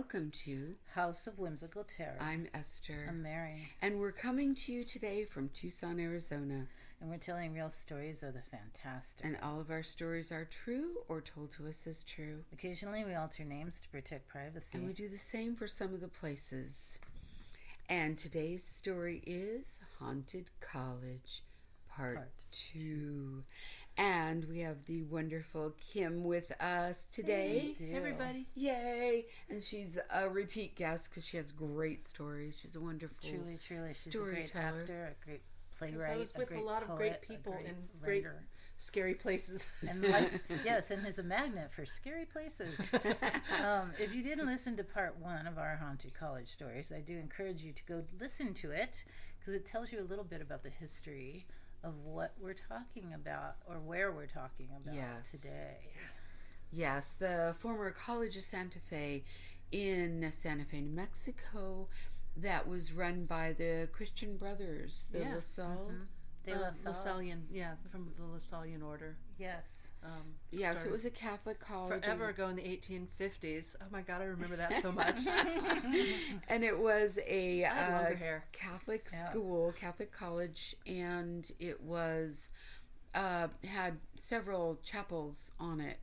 welcome to House of Whimsical Terror. I'm Esther. I'm Mary. And we're coming to you today from Tucson, Arizona. And we're telling real stories of the fantastic. And all of our stories are true or told to us as true. Occasionally we alter names to protect privacy. And we do the same for some of the places. And today's story is Haunted College, Part 2. And we have the wonderful Kim with us today. Hey, everybody. Yay. And she's a repeat guest because she has great stories. She's a wonderful Truly. She's a great actor, a great playwright. I was with a lot of great people in great scary places. And yes, and is a magnet for scary places. If you didn't listen to part 1 of our Haunted College stories, I do encourage you to go listen to it because it tells you a little bit about the history of what we're talking about or where we're talking about today. Yes, the former College of Santa Fe in Santa Fe, New Mexico, that was run by the Christian Brothers, the LaSalle. Lasallian, from the Lasallian order. Yes. Yes, it was a Catholic college. Forever ago in the 1850s. Oh my God, I remember that so much. And it was a Catholic school, Catholic college, and it was had several chapels on it.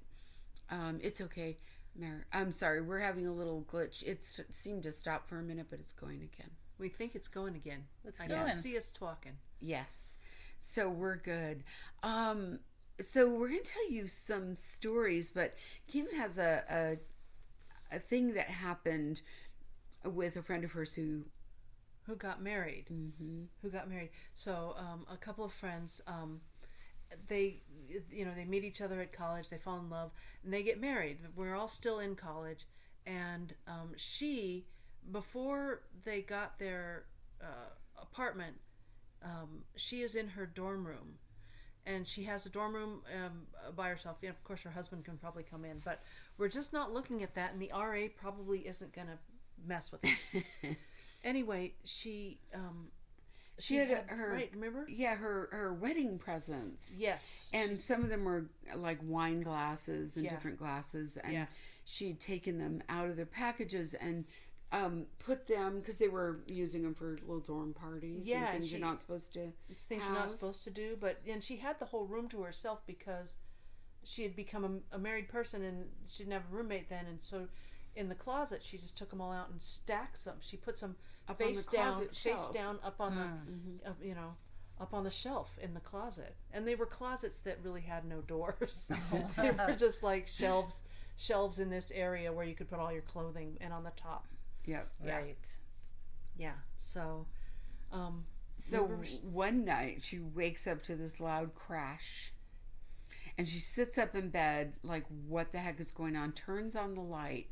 It's okay, Mary. I'm sorry, we're having a little glitch. It seemed to stop for a minute, but it's going again. We think it's going again. It's I going. can see us talking. Yes. So we're good. So we're going to tell you some stories, but Kim has a thing that happened with a friend of hers who got married. Mm-hmm. Who got married. So a couple of friends, they meet each other at college, they fall in love, and they get married. We're all still in college, and she, before they got their apartment, she is in her dorm room, and she has a dorm room by herself. Of course, her husband can probably come in, but we're just not looking at that, and the RA probably isn't going to mess with it. Anyway, she had her right. Remember? Yeah, her wedding presents. Yes, and some of them were like wine glasses and different glasses, and she'd taken them out of their packages and put them, because they were using them for little dorm parties and things you're not supposed to It's things you're not supposed to do, and she had the whole room to herself because she had become a married person and she didn't have a roommate then, and so in the closet she just took them all out and stacked them. She put some face down up on the up on the shelf in the closet, and they were closets that really had no doors. They were just like shelves in this area where you could put all your clothing, and on the top. Yep. Right. Yeah. So one night she wakes up to this loud crash, and she sits up in bed like, what the heck is going on? Turns on the light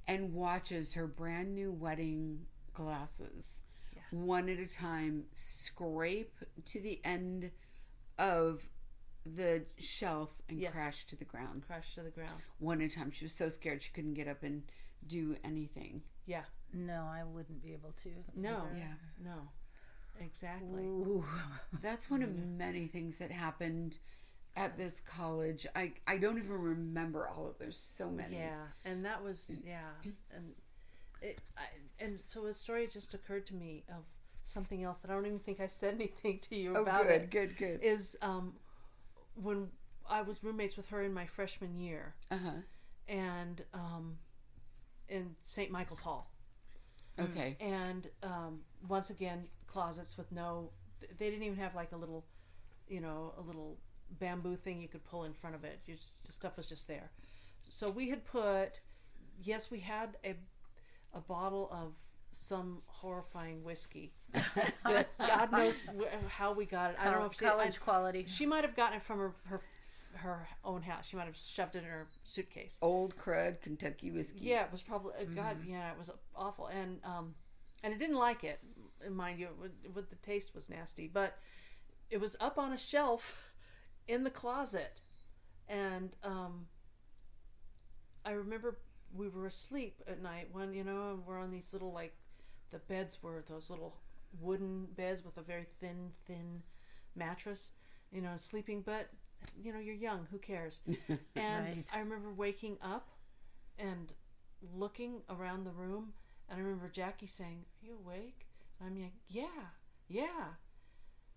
and watches her brand new wedding glasses, one at a time, scrape to the end of the shelf and crash to the ground. One at a time. She was so scared she couldn't get up and do anything. Yeah. No, I wouldn't be able to. No. Either. Yeah. No. Exactly. Ooh. That's one of many things that happened at this college. I don't even remember all of. There's so many. Yeah, and that was and so the story just occurred to me of something else that I don't even think I said anything to you about. Good. Is when I was roommates with her in my freshman year. And in St. Michael's Hall. Okay. And once again, closets with they didn't even have like a little bamboo thing you could pull in front of it. The stuff was just there. So we had we had a bottle of some horrifying whiskey. God knows how we got it. I don't know if college quality. She might have gotten it from her own house. She might have shoved it in her suitcase. Old crud Kentucky whiskey. Yeah, it was probably God. Yeah, it was awful, and I didn't like it. Mind you, the taste was nasty, but it was up on a shelf in the closet, and I remember we were asleep at night when and we're on these little the beds were those little wooden beds with a very thin mattress, sleeping, but you're young, who cares? And Right. I remember waking up and looking around the room, and I remember Jackie saying, "Are you awake?" And I'm like, "Yeah."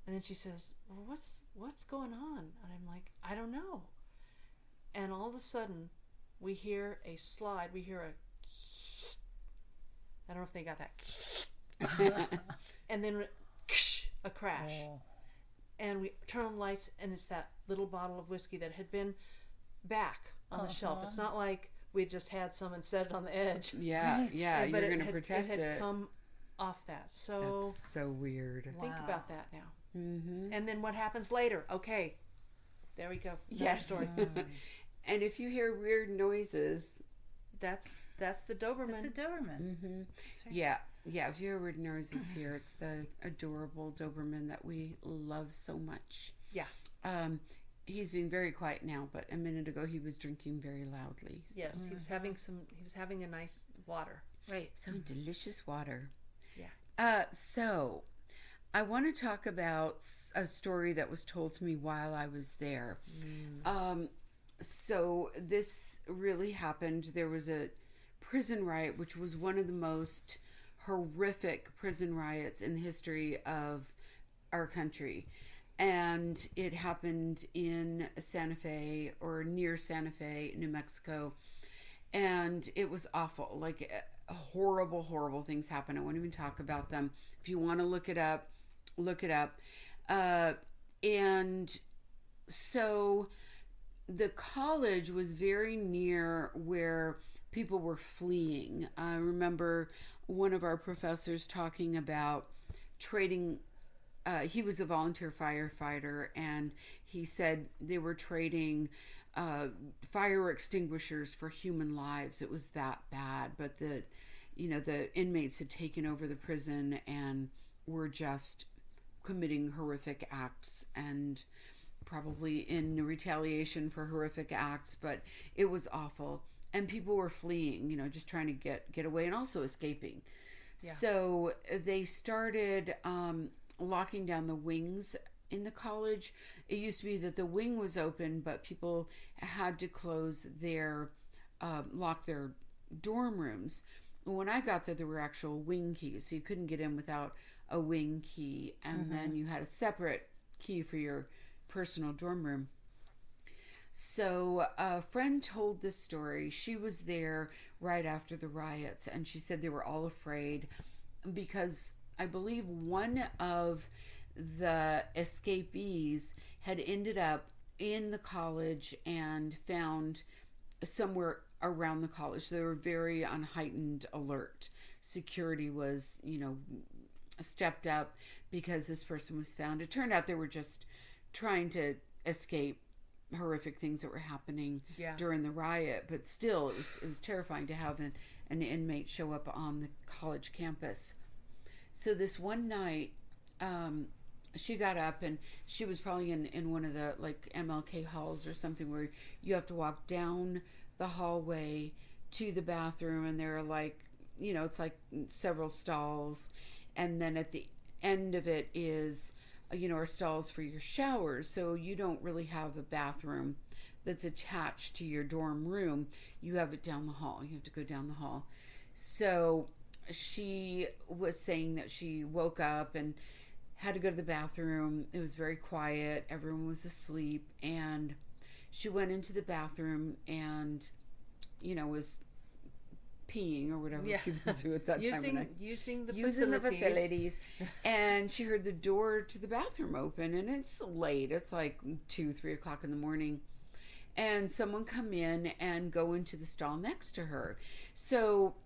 And then she says, "Well, what's going on?" And I'm like, "I don't know." And all of a sudden, we hear a slide. We hear I don't know if they got that. And then a crash. Oh. And we turn on the lights, and it's that little bottle of whiskey that had been back on the shelf. It's not like we just had some and set it on the edge. Yeah, yeah, But you're going to protect it. It it. had come off that. So That's so weird. think Wow. about that now. Mm-hmm. And then what happens later? Okay, there we go. Another Yes. story. And if you hear weird noises, That's the Doberman. That's a Doberman. mm-hmm. That's right. Yeah, if you hear weird noises here, it's the adorable Doberman that we love so much. Yeah. He's being very quiet now, but a minute ago he was drinking very loudly. So. Yes, he was having a nice water. Right. Some delicious water. Yeah. So I want to talk about a story that was told to me while I was there. So this really happened. There was a prison riot, which was one of the most horrific prison riots in the history of our country. And it happened in Santa Fe, or near Santa Fe, New Mexico. And it was awful. Like, horrible, horrible things happened. I won't even talk about them. If you want to look it up, look it up. And so the college was very near where people were fleeing. I remember one of our professors talking about trading. He was a volunteer firefighter, and he said they were trading fire extinguishers for human lives. It was that bad. But the inmates had taken over the prison and were just committing horrific acts, and probably in retaliation for horrific acts. But it was awful, and people were fleeing, just trying to get away, and also escaping. Yeah. So they started locking down the wings in the college. It used to be that the wing was open, but people had to lock their dorm rooms. When I got there were actual wing keys, so you couldn't get in without a wing key, and then you had a separate key for your personal dorm room. So a friend told this story. She was there right after the riots, and she said they were all afraid because I believe one of the escapees had ended up in the college and found somewhere around the college. So they were very on heightened alert. Security was, stepped up because this person was found. It turned out they were just trying to escape horrific things that were happening during the riot. But still, it was terrifying to have an inmate show up on the college campus. So this one night, she got up, and she was probably in one of the like MLK halls or something where you have to walk down the hallway to the bathroom, and there are like, it's like several stalls, and then at the end of it is, are stalls for your showers. So you don't really have a bathroom that's attached to your dorm room. You have it down the hall. You have to go down the hall. So she was saying that she woke up and had to go to the bathroom. It was very quiet. Everyone was asleep. And she went into the bathroom and, was peeing or whatever people do at that time of night. Using the facilities. And she heard the door to the bathroom open, and it's late. It's like 2-3 o'clock in the morning. And someone come in and go into the stall next to her. So,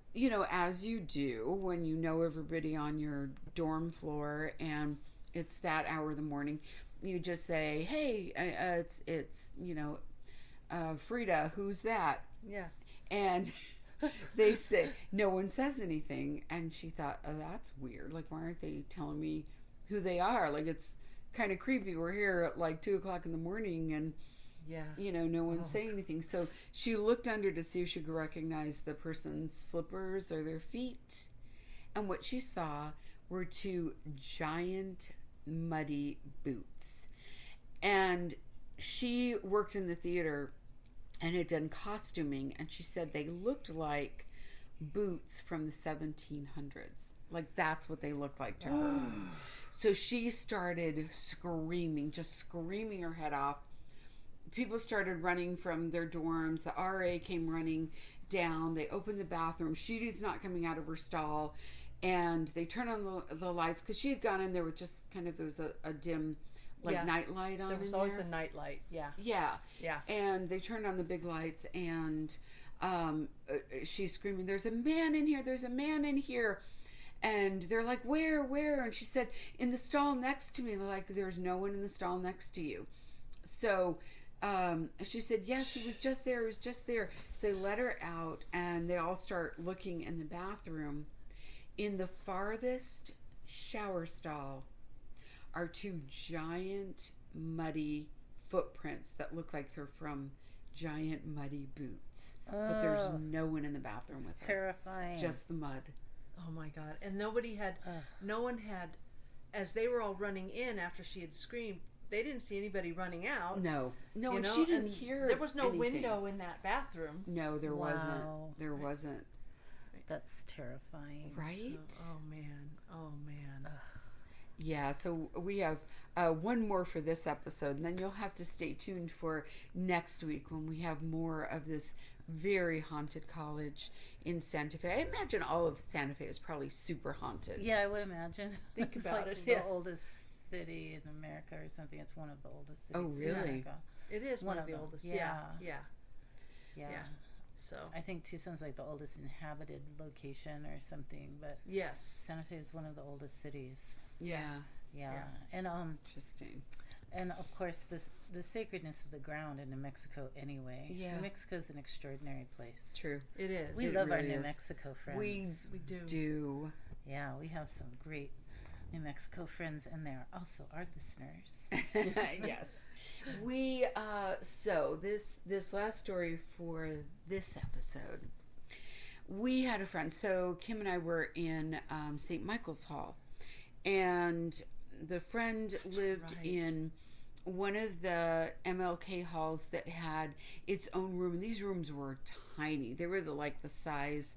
as you do when you know everybody on your dorm floor and it's that hour of the morning, you just say, "Hey, it's Frida, who's that?" Yeah. And they say, no one says anything. And she thought, oh, that's weird. Like, why aren't they telling me who they are? Like, it's kind of creepy. We're here at like 2 o'clock in the morning, and no one's saying anything. So she looked under to see if she could recognize the person's slippers or their feet. And what she saw were 2 giant muddy boots. And she worked in the theater and had done costuming, and she said they looked like boots from the 1700s. Like, that's what they looked like to her. So she started screaming, just screaming her head off. People started running from their dorms. The RA came running down. They opened the bathroom. She's not coming out of her stall. And they turned on the lights, because she had gone in there with just kind of, there was a dim, like, night light on. There was always a night light. Yeah. Yeah. And they turned on the big lights, and she's screaming, "There's a man in here! There's a man in here!" And they're like, "Where? Where?" And she said, "In the stall next to me." They're like, "There's no one in the stall next to you." So she said, "Yes, he was just there. He was just there." So they let her out, and they all start looking in the bathroom. In the farthest shower stall are two giant muddy footprints that look like they're from giant muddy boots. But there's no one in the bathroom with her. Terrifying. Just the mud. Oh my God. And no one had, as they were all running in after she had screamed, they didn't see anybody running out. No, and she didn't hear. There was no anything. window in that bathroom. No, there wasn't. There wasn't. That's terrifying. Right? So, oh man. Yeah, so we have one more for this episode, and then you'll have to stay tuned for next week when we have more of this very haunted college in Santa Fe. I imagine all of Santa Fe is probably super haunted. Yeah, I would imagine. Think It's about like it. the oldest city in America or something. It's one of the oldest cities Oh, in really? America. It is one of the them. oldest. Yeah. Yeah. So I think Tucson's like the oldest inhabited location or something, but yes. Santa Fe is one of the oldest cities. Yeah. Yeah. Yeah. And Interesting. and of course the sacredness of the ground in New Mexico anyway. Yeah. New Mexico is an extraordinary place. True. It is. We It love our really New is. Mexico friends. We do. Do. Yeah, we have some great New Mexico friends, and they're also our listeners. Yes. We so this last story for this episode, we had a friend. So Kim and I were in St. Michael's Hall, and the friend lived right. in one of the MLK halls that had its own room, and these rooms were tiny. They were the size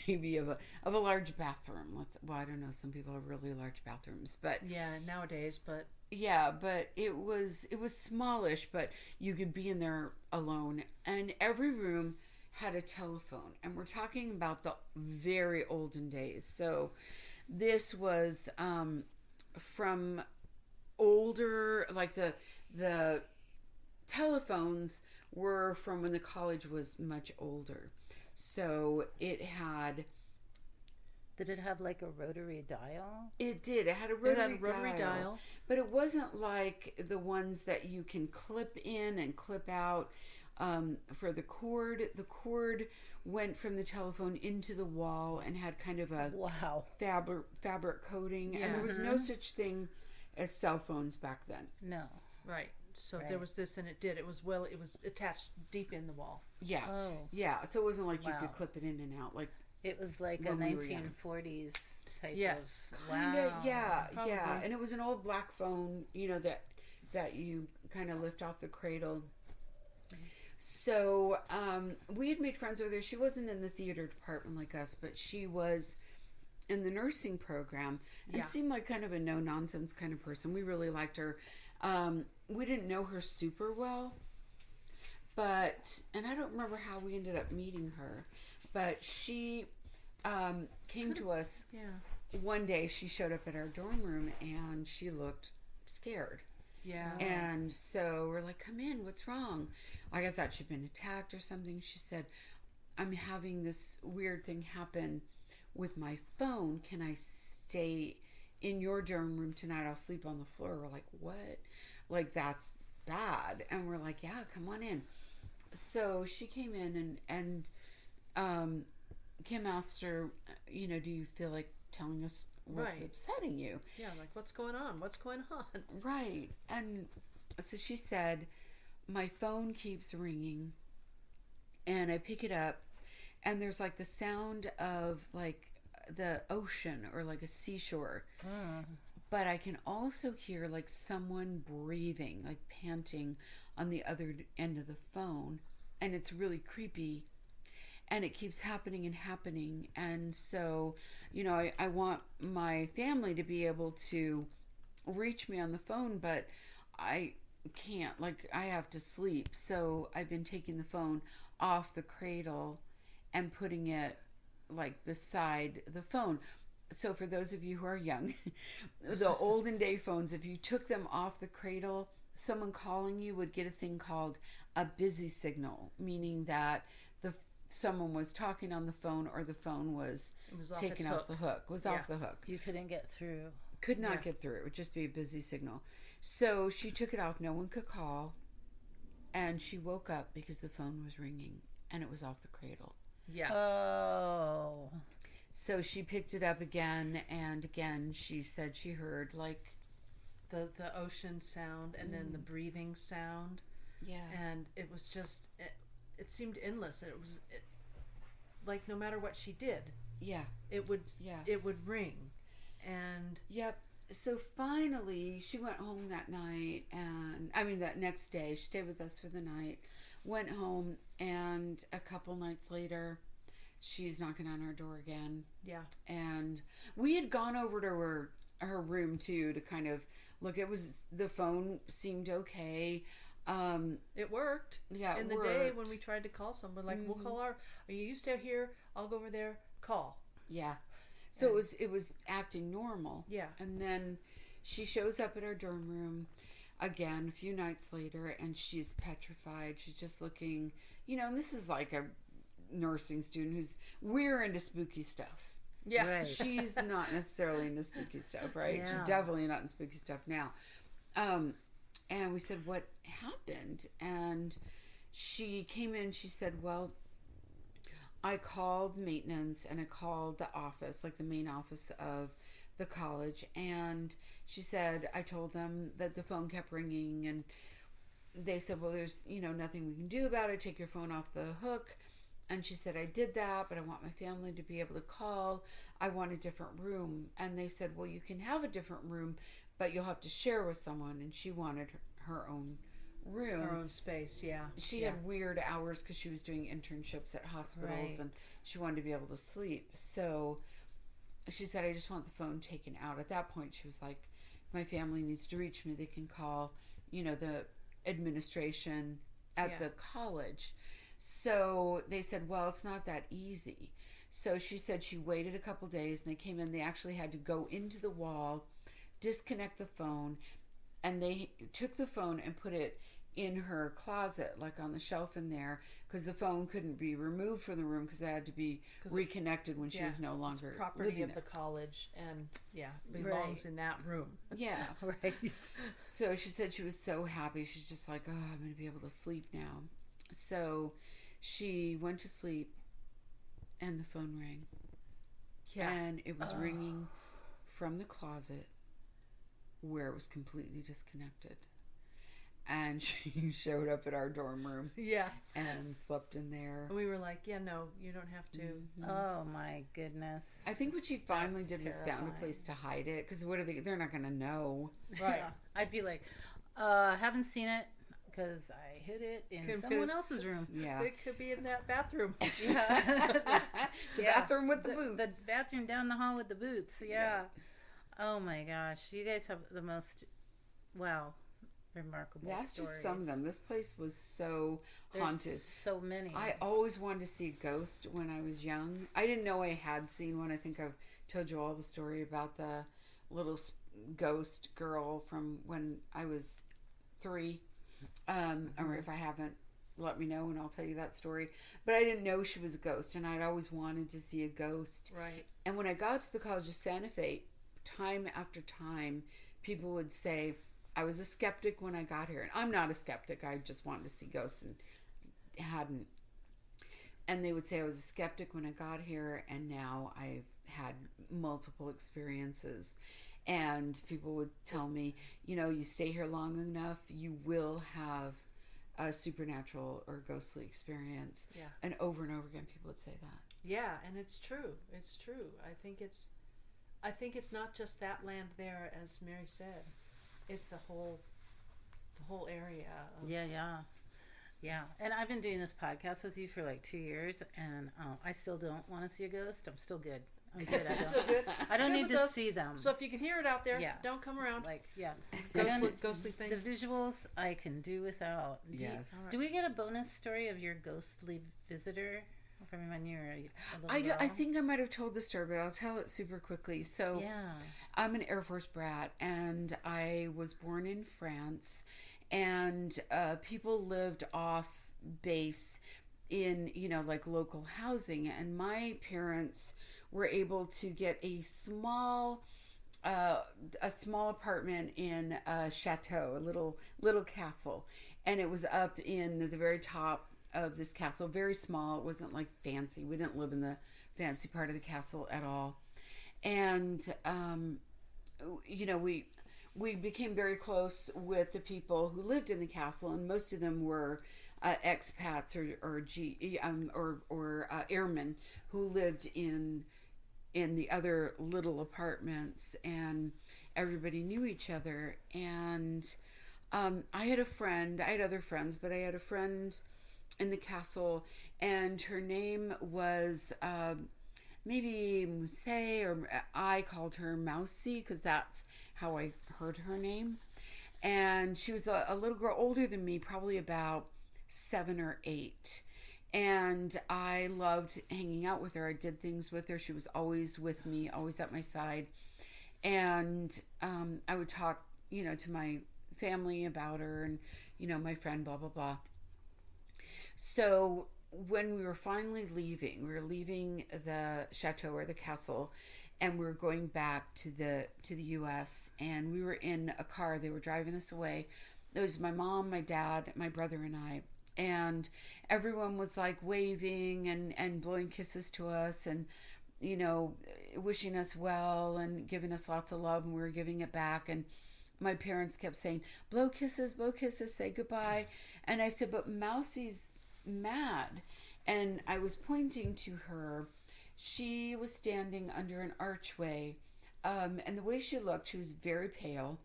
maybe of a large bathroom. Well, I don't know, some people have really large bathrooms, but Yeah, nowadays, but yeah, but it was smallish, but you could be in there alone, and every room had a telephone, and we're talking about the very olden days. So this was from older, like the telephones were from when the college was much older. So it had. Did it have like a rotary dial? It did. It had a rotary, dial. But it wasn't like the ones that you can clip in and clip out for the cord. The cord went from the telephone into the wall and had kind of a Wow. fabric coating. Yeah. And there was no such thing as cell phones back then. No. right. So Right. there was this, and it was attached deep in the wall. Yeah. Oh. Yeah. So it wasn't like you Wow. could clip it in and out. Like It was like a When we were young. 1940s type Yes. of. kinda, Wow. yeah. Probably. And it was an old black phone, that you kind of lift off the cradle. So we had made friends with her. She wasn't in the theater department like us, but she was in the nursing program and Yeah. seemed like kind of a no-nonsense kind of person. We really liked her. We didn't know her super well, and I don't remember how we ended up meeting her, but she came to us Yeah. one day. She showed up at our dorm room and she looked scared. Yeah. And so we're like, "Come in, what's wrong?" I thought she'd been attacked or something. She said, "I'm having this weird thing happen with my phone. Can I stay in your dorm room tonight? I'll sleep on the floor." We're like, "What? Like, that's bad." And we're like, "Yeah, come on in." So she came in and Kim asked her, "Do you feel like telling us what's Right. upsetting you?" Yeah, like, what's going on? What's going on? Right. And so she said, "My phone keeps ringing and I pick it up and there's like the sound of like the ocean or like a seashore. But I can also hear like someone breathing, like panting on the other end of the phone, and it's really creepy. and it keeps happening and happening. And so, I want my family to be able to reach me on the phone, but I can't. Like, I have to sleep. So I've been taking the phone off the cradle and putting it like beside the phone. So for those of you who are young, the olden day phones, if you took them off the cradle, someone calling you would get a thing called a busy signal, meaning that someone was talking on the phone, or the phone was taken off the hook, off the hook. You couldn't get through. Could not get through. It would just be a busy signal. So she took it off. No one could call. And she woke up because the phone was ringing and it was off the cradle. Yeah. Oh. So she picked it up again, and again she said she heard like the ocean sound, and then the breathing sound. Yeah. And it was just, it seemed endless. It was like no matter what she did, it would ring. And yep. So finally she went home that night, and that next day. She stayed with us for the night, went home, and a couple nights later she's knocking on our door again. Yeah. And we had gone over to her room too to kind of look. The phone seemed okay. It worked. Yeah, in the day when we tried to call someone, like, we'll call you stay here, I'll go over there, call. Yeah. So it was acting normal. Yeah. And then she shows up at our dorm room again a few nights later, and she's petrified. She's just looking, and this is like a nursing student we're into spooky stuff. Yeah. Right. She's not necessarily into spooky stuff, right? Yeah. She's definitely not into spooky stuff now. And we said, what happened? And she came in, she said, well, I called maintenance and I called the office, like the main office of the college. And she said, I told them that the phone kept ringing, and they said, well, there's, nothing we can do about it. Take your phone off the hook. And she said, I did that, but I want my family to be able to call. I want a different room. And they said, well, you can have a different room, but you'll have to share with someone. And she wanted her own room. Her own space, yeah. She had weird hours because she was doing internships at hospitals, and she wanted to be able to sleep. So she said, I just want the phone taken out. At that point, she was like, if my family needs to reach me, they can call, the administration at the college. So they said, well, it's not that easy. So she said she waited a couple days, and they came in. They actually had to go into the wall, disconnect the phone, and they took the phone and put it in her closet, like on the shelf in there, because the phone couldn't be removed from the room because it had to be reconnected when she was no longer it's property living of there. The college, and belongs in that room. Yeah. Right. So she said she was so happy. She's just like, oh, I'm going to be able to sleep now. So she went to sleep, and the phone rang. Yeah. And it was ringing from the closet where it was completely disconnected. And she showed up at our dorm room. Yeah. And slept in there. And we were like, yeah, no, you don't have to. Mm-hmm. Oh my goodness. I think what she finally That's did was found a place to hide it. Because they're not going to know. Right. Yeah. I'd be like, haven't seen it because I hid it in someone else's room. Yeah. It could be in that bathroom. Yeah. The bathroom with the boots. The bathroom down the hall with the boots. Yeah. Oh my gosh. You guys have the most, remarkable That's stories. just some of them. This place was so haunted. There's so many. I always wanted to see a ghost when I was young. I didn't know I had seen one. I think I've told you all the story about the little ghost girl from when I was 3. Or if I haven't, let me know and I'll tell you that story. But I didn't know she was a ghost, and I'd always wanted to see a ghost. Right. And when I got to the College of Santa Fe, time after time, people would say, I was a skeptic when I got here. And I'm not a skeptic. I just wanted to see ghosts and hadn't. And they would say I was a skeptic when I got here, and now I've had multiple experiences. And people would tell me, you stay here long enough, you will have a supernatural or ghostly experience. Yeah. And over again, people would say that. Yeah, and it's true. It's true. I think it's not just that land there, as Mary said. It's the whole area. Yeah. Yeah, and I've been doing this podcast with you for like 2 years, and I still don't want to see a ghost. I'm still good. I'm good. Still good. I don't Good need with to us. see them. So if you can hear it out there, Yeah. don't come around. Like, yeah. Ghostly thing. The visuals I can do without. Yes. Do we get a bonus story of your ghostly visitor from when you were a little girl? I think I might have told the story, but I'll tell it super quickly. So Yeah. I'm an Air Force brat, and I was born in France, and people lived off base in, like local housing, and my parents were able to get a small apartment in a chateau, a little castle, and it was up in the very top of this castle, very small. It wasn't like fancy. We didn't live in the fancy part of the castle at all, and we became very close with the people who lived in the castle, and most of them were expats or airmen who lived in the other little apartments, and everybody knew each other. And I had other friends, but I had a friend in the castle, and her name was maybe Mousse, or I called her Mousy because that's how I heard her name. And she was a little girl older than me, probably about 7 or 8. And I loved hanging out with her. I did things with her. She was always with me, always at my side. And I would talk, to my family about her and, my friend, blah, blah, blah. So when we were finally leaving, we were leaving the chateau or the castle, and we were going back to the U.S., and we were in a car. They were driving us away. It was my mom, my dad, my brother, and I. And everyone was like waving and blowing kisses to us, and wishing us well and giving us lots of love, and we were giving it back. And my parents kept saying, blow kisses, say goodbye. And I said, but Mousie's mad. And I was pointing to her. She was standing under an archway, and the way she looked, she was very pale,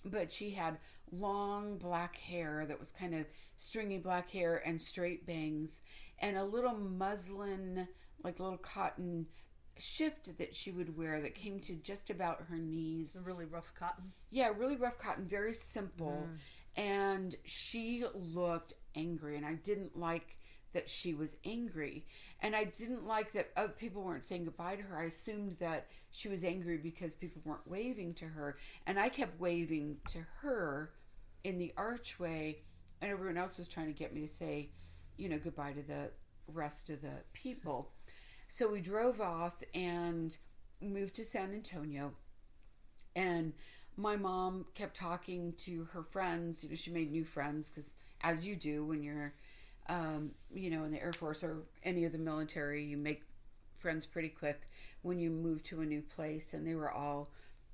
but she had long black hair that was kind of stringy black hair and straight bangs, and a little muslin, like little cotton shift that she would wear that came to just about her knees. Really rough cotton. Yeah, really rough cotton, very simple. And she looked angry, and I didn't like that she was angry, and I didn't like that other people weren't saying goodbye to her. I assumed that she was angry because people weren't waving to her, and I kept waving to her in the archway, and everyone else was trying to get me to say, goodbye to the rest of the people. So we drove off and moved to San Antonio, and my mom kept talking to her friends. She made new friends, because as you do when you're in the Air Force or any of the military, you make friends pretty quick when you move to a new place. And they were all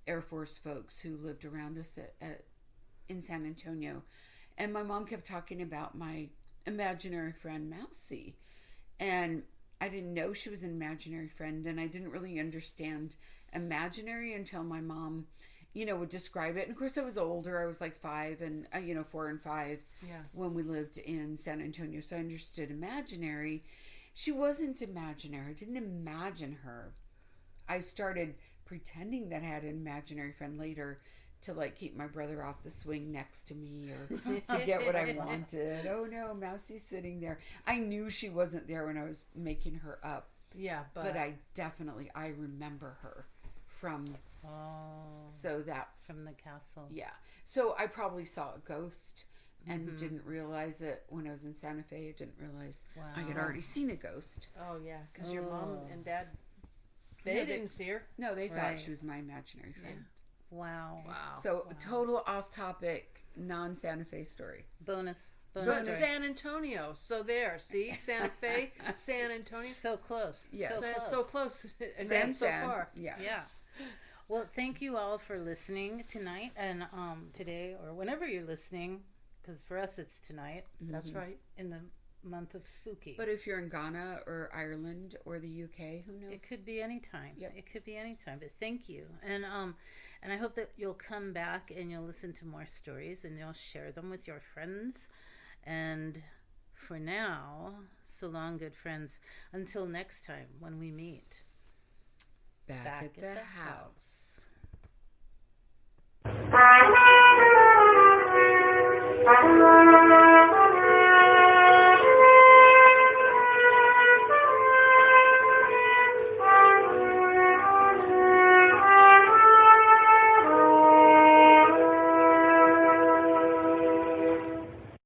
Air Force folks who lived around us in San Antonio. And my mom kept talking about my imaginary friend, Mousy. And I didn't know she was an imaginary friend, and I didn't really understand imaginary until my mom, would describe it. And of course I was older. I was like 5 and, 4 and 5 when we lived in San Antonio. So I understood imaginary. She wasn't imaginary. I didn't imagine her. I started pretending that I had an imaginary friend later to like keep my brother off the swing next to me, or to get what I wanted. Oh no, Mousy's sitting there. I knew she wasn't there when I was making her up. Yeah, but I remember her from. Oh. So that's from the castle. Yeah. So I probably saw a ghost and didn't realize it when I was in Santa Fe. I didn't realize I had already seen a ghost. Oh yeah, because your mom and dad, they didn't see her. No, they thought she was my imaginary friend. Yeah. Wow. So total off-topic, non-Santa Fe story. Bonus But story. San Antonio. So there, see, Santa Fe, San Antonio. So close. Yes. So close, and so far. Yeah. Yeah. Well, thank you all for listening tonight and today, or whenever you're listening, because for us it's tonight. That's right. In the month of spooky. But if you're in Ghana or Ireland or the UK, who knows? It could be any time. Yep. It could be any time. But thank you, and I hope that you'll come back and you'll listen to more stories and you'll share them with your friends, and For now, so long, good friends. Until next time when we meet Back at the house. house.